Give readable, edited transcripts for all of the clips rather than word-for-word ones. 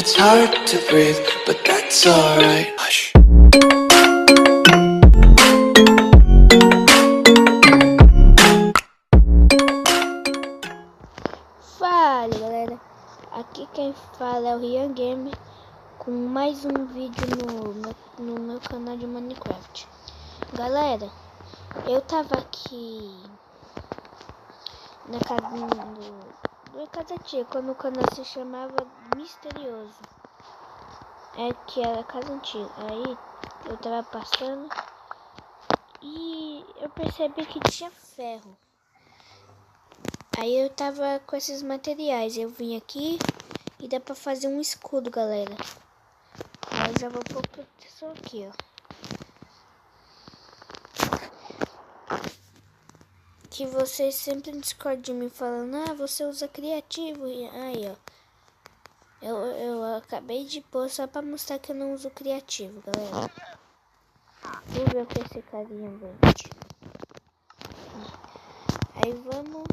it's hard to breathe, but that's alright. Hush. Fala galera, aqui quem fala é o Rian Gamer com mais um vídeo no meu canal de Minecraft. Galera, eu tava aqui na casa do casa tia, quando o canal se chamava Misterioso. É que era a casa antiga. Aí eu tava passando e eu percebi que tinha ferro. Aí eu tava com esses materiais, eu vim aqui e dá pra fazer um escudo, galera. Aí eu já vou pôr proteção aqui, ó. Que vocês sempre discordam de mim falando, ah, você usa criativo. E aí, ó. Eu acabei de pôr só pra mostrar que eu não uso criativo, galera. Vamos ver o que esse carinha vende. Aí vamos...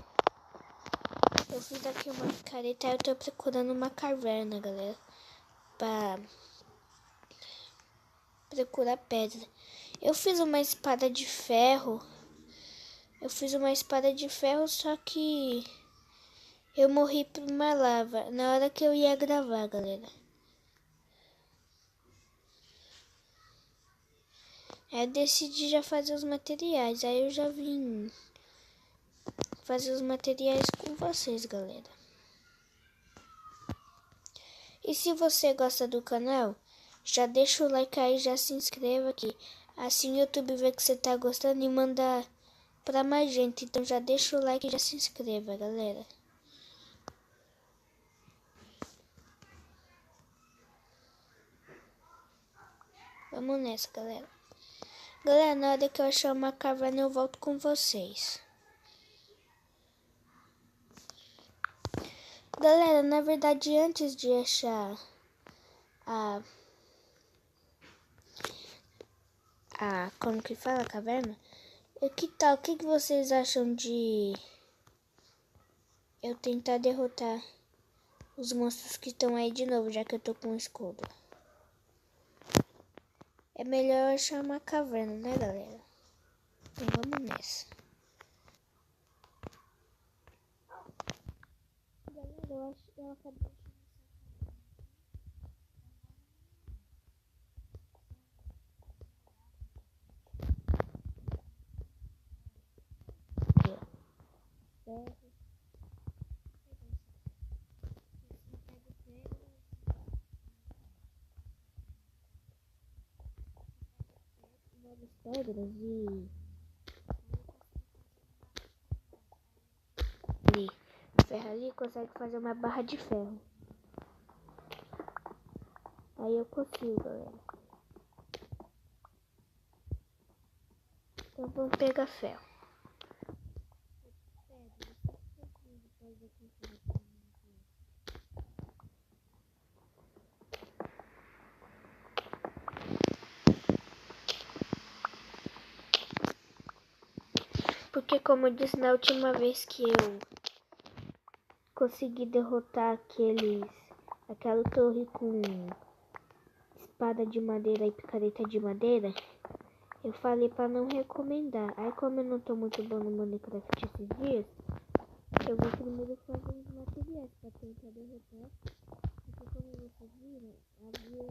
Eu fiz aqui uma careta, eu tô procurando uma caverna, galera. Pra procurar pedra. Eu fiz uma espada de ferro. Só que eu morri por uma lava na hora que eu ia gravar, galera. Aí eu decidi já fazer os materiais. Aí eu já vim fazer os materiais com vocês, galera. E se você gosta do canal, já deixa o like aí, já se inscreva aqui. Assim o YouTube vê que você tá gostando e manda pra mais gente. Então já deixa o like e já se inscreva, galera. Vamos nessa, galera. Galera, na hora que eu achar uma caverna eu volto com vocês. Galera, na verdade, antes de achar como que fala a caverna? Que tal? O que vocês acham de eu tentar derrotar os monstros que estão aí de novo, já que eu tô com um escudo? É melhor eu achar uma caverna, né, galera? Então vamos nessa. Galera, eu acabei de... pedras e ali, ferro ali consegue fazer uma barra de ferro. Aí eu consigo, galera. Então vamos pegar ferro. Porque como eu disse na última vez que eu consegui derrotar aquela torre com espada de madeira e picareta de madeira, eu falei pra não recomendar. Aí como eu não tô muito bom no Minecraft esses dias, eu vou primeiro fazer os materiais pra tentar derrotar. Porque como vocês viram, havia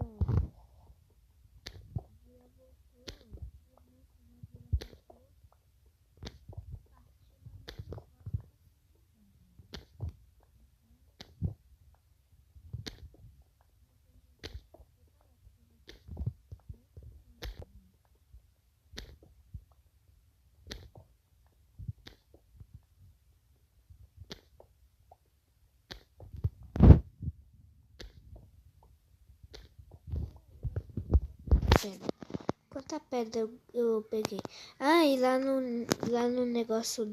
pedra. Quanta pedra eu peguei? Ah, e lá no negócio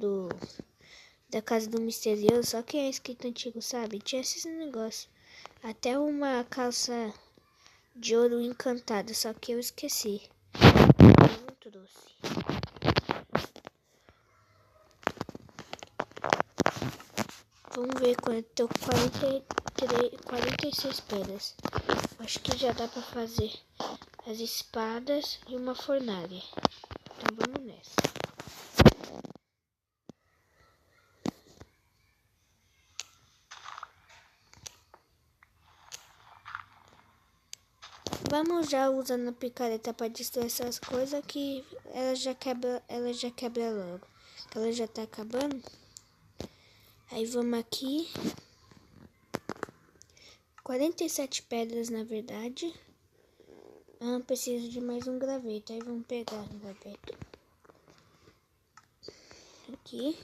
da casa do misterioso, só quem é inscrito antigo sabe, tinha esses negócios. Até uma calça de ouro encantada, só que eu esqueci. Eu não trouxe. Vamos ver quanto eu 40. 46 pedras. Acho que já dá pra fazer as espadas e uma fornalha. Então vamos nessa. Vamos já usando a picareta para destruir essas coisas que ela já quebra logo. Ela já tá acabando. Aí vamos aqui. 47 pedras na verdade. Preciso de mais um graveto. Aí vamos pegar um graveto. Aqui.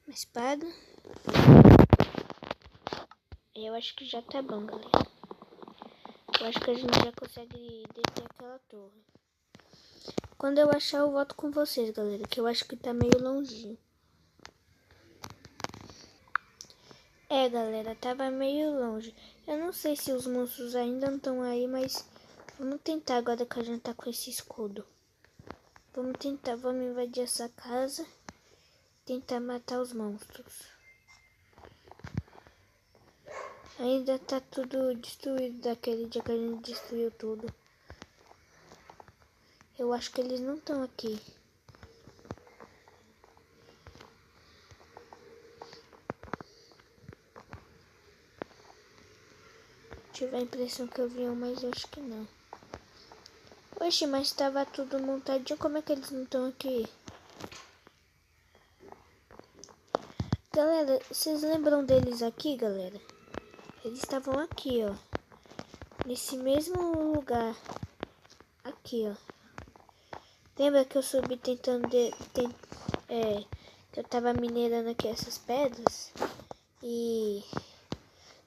Uma espada. Eu acho que já tá bom, galera. Eu acho que a gente já consegue deter aquela torre. Quando eu achar, eu volto com vocês, galera. Que eu acho que tá meio longinho. Galera, tava meio longe. Eu não sei se os monstros ainda não estão aí, mas vamos tentar agora que a gente tá com esse escudo. Vamos tentar, vamos invadir essa casa. Tentar matar os monstros. Ainda tá tudo destruído daquele dia que a gente destruiu tudo. Eu acho que eles não estão aqui. Tive a impressão que eu vi um, mas eu acho que não. Oxe, mas tava tudo montadinho. Como é que eles não estão aqui? Galera, vocês lembram deles aqui, galera? Eles estavam aqui, ó. Nesse mesmo lugar. Aqui, ó. Lembra que eu subi tentando... que eu tava minerando aqui essas pedras? E...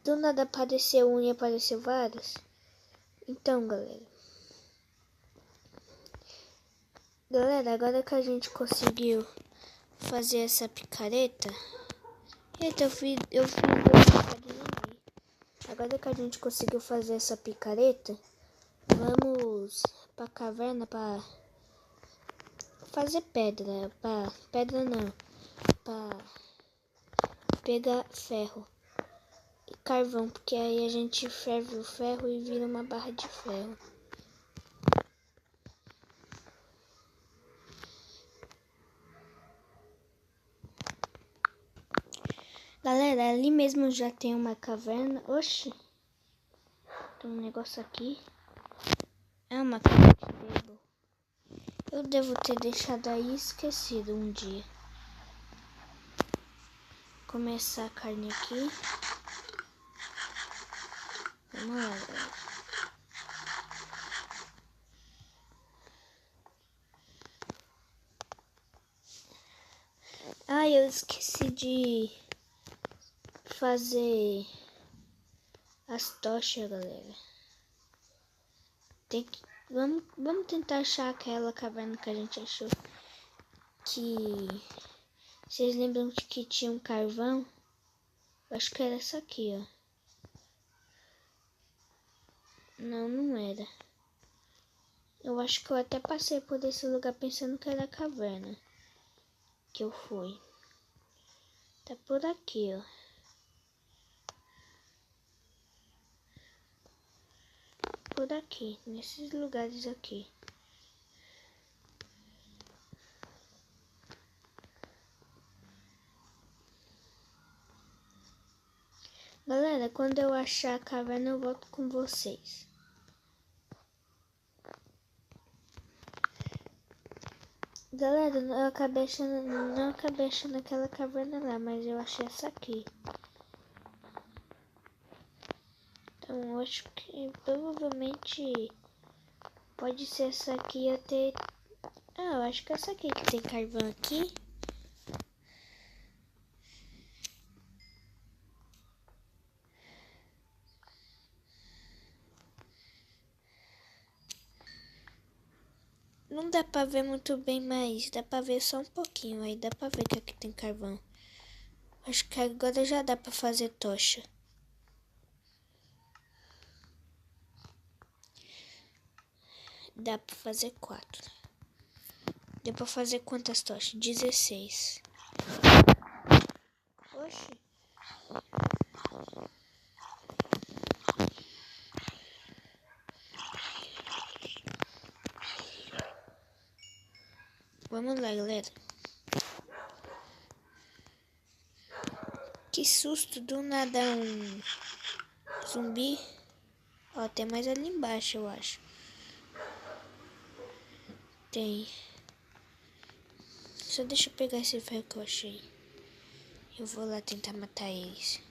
do nada apareceu um e apareceu vários. Então, galera. Galera, agora que a gente conseguiu fazer essa picareta... Eita, eu fiz agora que a gente conseguiu fazer essa picareta, vamos pra caverna pra fazer pedra. Pedra não, pra pegar ferro e carvão, porque aí a gente ferve o ferro e vira uma barra de ferro. Galera, ali mesmo já tem uma caverna. Oxi, tem um negócio aqui. É uma caverna de dedo. Eu devo ter deixado aí esquecido um dia. Começar a carne aqui. Vamos lá, galera. Eu esqueci de fazer as tochas, galera. Vamos tentar achar aquela caverna que a gente achou. Que... vocês lembram que tinha um carvão? Eu acho que era essa aqui, ó. Não, não era. Eu acho que eu até passei por esse lugar pensando que era caverna. Que eu fui. Tá por aqui, ó. Por aqui, nesses lugares aqui. Galera, quando eu achar a caverna eu volto com vocês. Galera, eu acabei achando aquela caverna lá, mas eu achei essa aqui. Então eu acho que provavelmente pode ser essa aqui até... eu acho que é essa aqui que tem carvão aqui. Não dá pra ver muito bem, mas dá pra ver só um pouquinho. Aí dá pra ver que aqui tem carvão. Acho que agora já dá pra fazer tocha. Dá pra fazer 4. Deu pra fazer quantas tochas? 16. Oxi. Vamos lá, galera. Que susto, do nada um zumbi. Ó, tem mais ali embaixo, eu acho. Tem. Só deixa eu pegar esse ferro que eu achei. Eu vou lá tentar matar eles.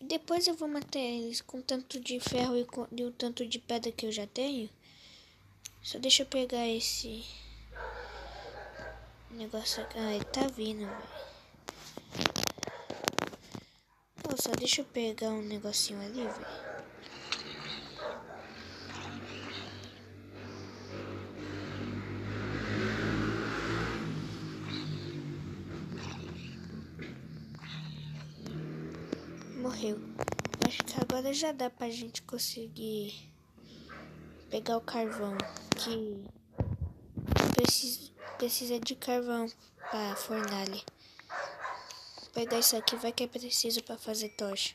Depois eu vou matar eles com tanto de ferro e o tanto de pedra que eu já tenho. Só deixa eu pegar esse negócio aqui. Ah, ele tá vindo, velho. Oh, só deixa eu pegar um negocinho ali, velho. Morreu. Acho que agora já dá pra gente conseguir pegar o carvão. Que precisa de carvão pra fornalha. Vou pegar isso aqui, vai que é preciso pra fazer tocha.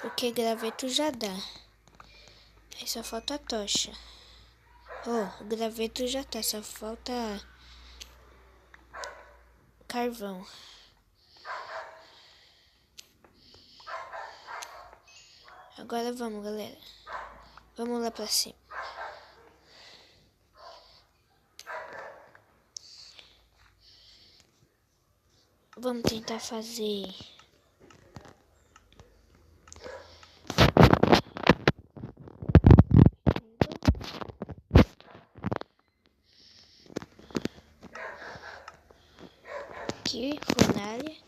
Porque graveto já dá. Aí só falta a tocha. Oh, o graveto já tá, só falta carvão. Agora vamos, galera. Vamos lá pra cima. Vamos tentar fazer... Aqui, fornalha.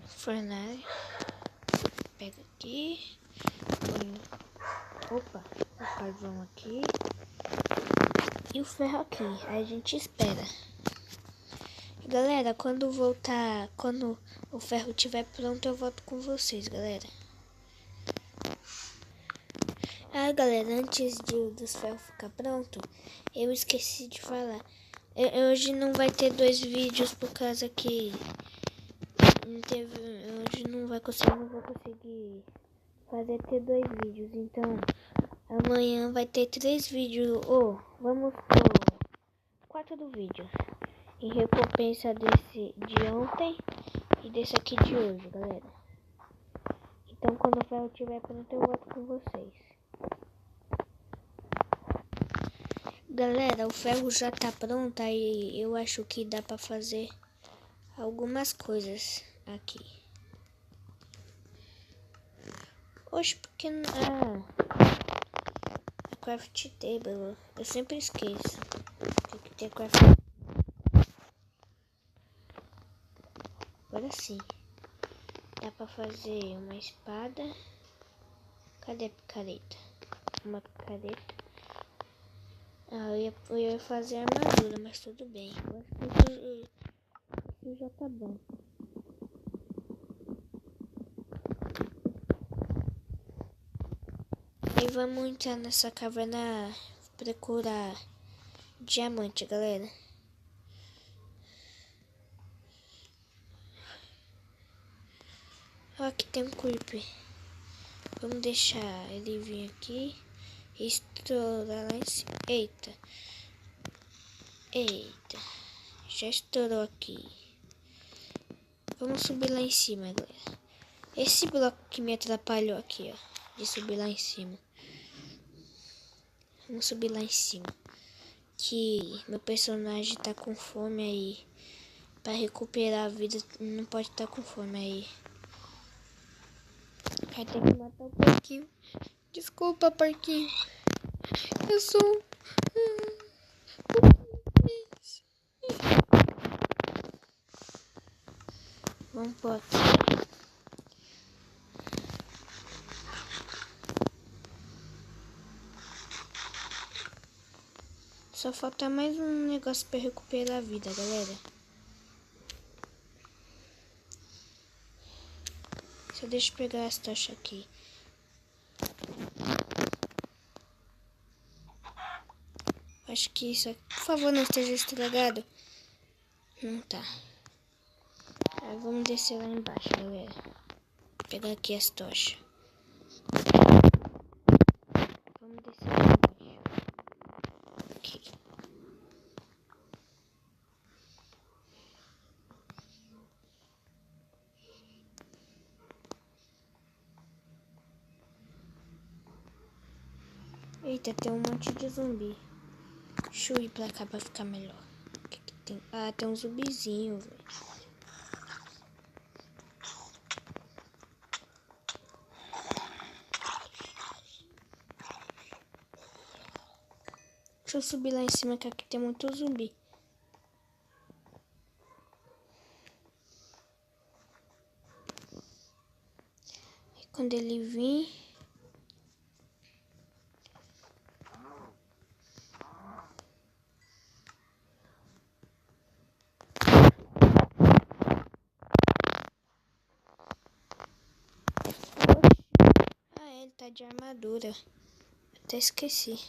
Fornalha. Pega aqui. Põe... Opa, o carvão aqui. E o ferro aqui. Aí a gente espera. Galera, quando o ferro estiver pronto, eu volto com vocês, galera. Ah, galera, antes dos ferros ficar pronto, eu esqueci de falar. Hoje não vai ter 2 vídeos por causa que não teve, hoje não vou conseguir ter 2 vídeos. Então, amanhã vai ter 3 vídeos. Vamos por 4 vídeos. Em recompensa desse de ontem e desse aqui de hoje, galera. Então, quando o ferro estiver pronto, eu volto com vocês. Galera, o ferro já tá pronto, aí eu acho que dá pra fazer algumas coisas aqui. Oxe, porque não... a craft table, eu sempre esqueço. Tem que ter craft. Agora sim. Dá pra fazer uma espada. Cadê a picareta? Uma picareta. Eu ia fazer armadura, mas tudo bem. Eu acho que isso já tá bom. E vamos entrar nessa caverna procurar diamante, galera. Ó, aqui tem um creeper. Vamos deixar ele vir aqui e estourar lá em cima. Eita. Eita. Já estourou aqui. Vamos subir lá em cima, galera. Esse bloco que me atrapalhou aqui, ó. De subir lá em cima. Vamos subir lá em cima. Que meu personagem tá com fome aí. Pra recuperar a vida, não pode estar com fome aí. Vai ter que matar o porquinho. Desculpa, porquinho. Eu sou... Vamos pôr aqui. Só falta mais um negócio pra recuperar a vida, galera. Só deixa eu pegar as tochas aqui. Acho que isso aqui, por favor, não esteja estragado. Não tá. Aí vamos descer lá embaixo, galera. Vou pegar aqui as tochas. Vamos descer lá embaixo. Ok. Eita, tem um monte de zumbi. Deixa eu ir pra cá pra ficar melhor. O que que tem? Ah, tem um zumbizinho, velho. Deixa eu subir lá em cima que aqui tem muito zumbi. E quando ele vir... Ah, ele tá de armadura. Até esqueci.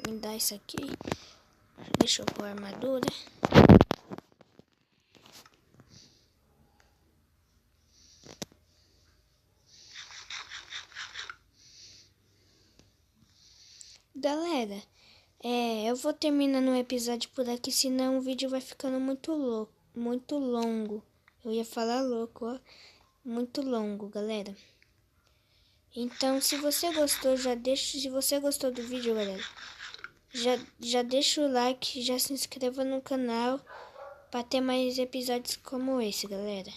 Me dar isso aqui. Deixa eu pôr a armadura. Galera, eu vou terminando o episódio por aqui, senão o vídeo vai ficando muito longo. Eu ia falar louco, ó. Muito longo, galera. Então, se você gostou, se você gostou do vídeo, galera, já deixa o like, já se inscreva no canal para ter mais episódios como esse, galera.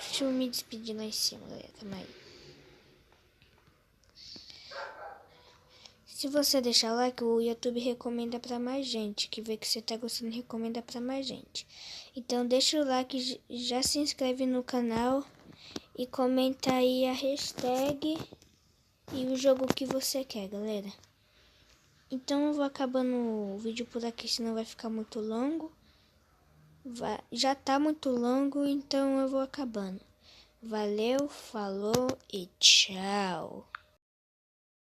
Deixa eu me despedir lá em cima, galera. Calma aí. Se você deixar like, o YouTube recomenda pra mais gente. Que vê que você tá gostando, recomenda pra mais gente. Então deixa o like, já se inscreve no canal e comenta aí a hashtag e o jogo que você quer, galera. Então eu vou acabando o vídeo por aqui, senão vai ficar muito longo. Já tá muito longo, então eu vou acabando. Valeu, falou e tchau.